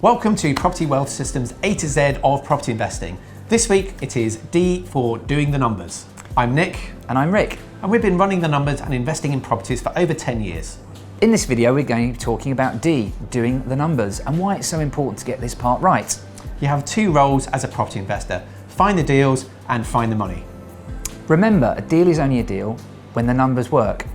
Welcome to Property Wealth Systems A to Z of property investing. This week it is D for doing the numbers. I'm Nick. And I'm Rick. And we've been running the numbers and investing in properties for over 10 years. In this video we're going to be talking about D, doing the numbers, and why it's so important to get this part right. You have two roles as a property investor: find the deals and find the money. Remember, a deal is only a deal when the numbers work.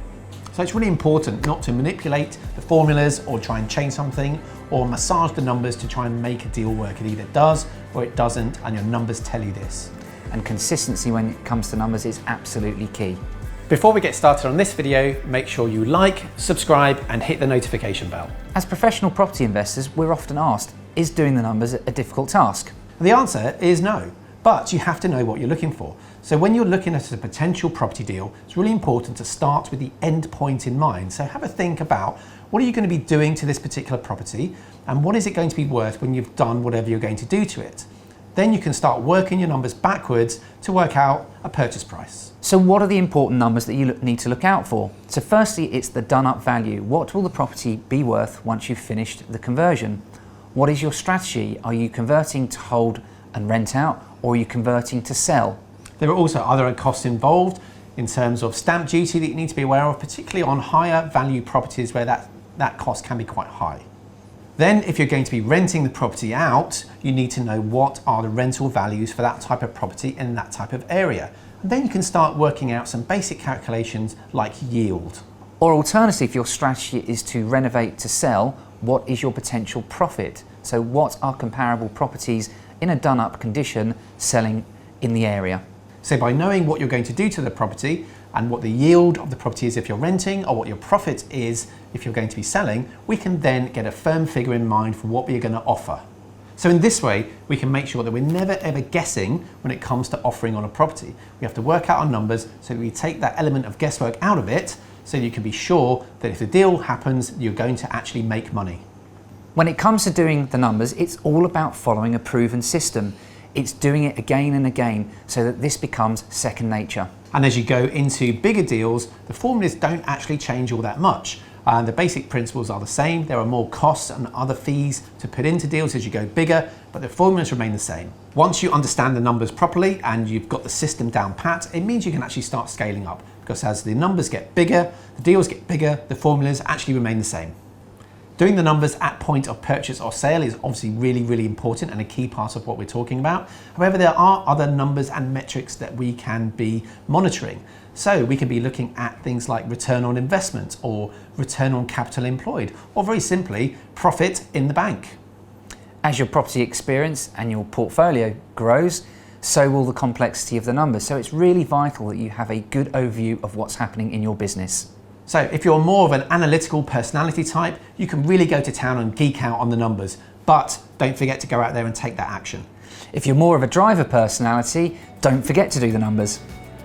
So it's really important not to manipulate the formulas or try and change something or massage the numbers to try and make a deal work. It either does or it doesn't, and your numbers tell you this. And consistency when it comes to numbers is absolutely key. Before we get started on this video, make sure you like, subscribe and hit the notification bell. As professional property investors, we're often asked, is doing the numbers a difficult task? The answer is no, but you have to know what you're looking for. So when you're looking at a potential property deal, it's really important to start with the end point in mind. So have a think about, what are you going to be doing to this particular property, and what is it going to be worth when you've done whatever you're going to do to it? Then you can start working your numbers backwards to work out a purchase price. So what are the important numbers that you need to look out for? So firstly, it's the done up value. What will the property be worth once you've finished the conversion? What is your strategy? Are you converting to hold and rent out, or are you converting to sell? There are also other costs involved in terms of stamp duty that you need to be aware of, particularly on higher value properties where that cost can be quite high. Then if you're going to be renting the property out, you need to know what are the rental values for that type of property in that type of area. And then you can start working out some basic calculations like yield. Or alternatively, if your strategy is to renovate to sell, what is your potential profit? So what are comparable properties in a done up condition selling in the area? So by knowing what you're going to do to the property and what the yield of the property is if you're renting, or what your profit is if you're going to be selling, we can then get a firm figure in mind for what we're going to offer. So in this way, we can make sure that we're never ever guessing when it comes to offering on a property. We have to work out our numbers so that we take that element of guesswork out of it, so you can be sure that if the deal happens, you're going to actually make money. When it comes to doing the numbers, it's all about following a proven system. It's doing it again and again so that this becomes second nature. And as you go into bigger deals, the formulas don't actually change all that much. The basic principles are the same. There are more costs and other fees to put into deals as you go bigger, but the formulas remain the same. Once you understand the numbers properly and you've got the system down pat, it means you can actually start scaling up, because as the numbers get bigger, the deals get bigger, the formulas actually remain the same. Doing the numbers at point of purchase or sale is obviously really important and a key part of what we're talking about. However, there are other numbers and metrics that we can be monitoring. So we can be looking at things like return on investment or return on capital employed, or very simply, profit in the bank. As your property experience and your portfolio grows, so will the complexity of the numbers. So it's really vital that you have a good overview of what's happening in your business. So if you're more of an analytical personality type, you can really go to town and geek out on the numbers, but don't forget to go out there and take that action. If you're more of a driver personality, don't forget to do the numbers.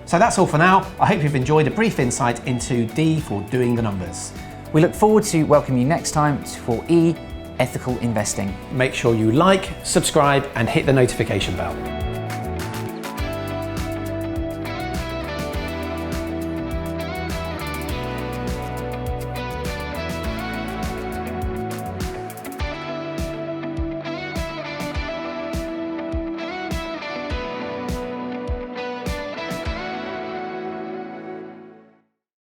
So that's all for now. I hope you've enjoyed a brief insight into D for doing the numbers. We look forward to welcoming you next time for E, ethical investing. Make sure you like, subscribe and hit the notification bell.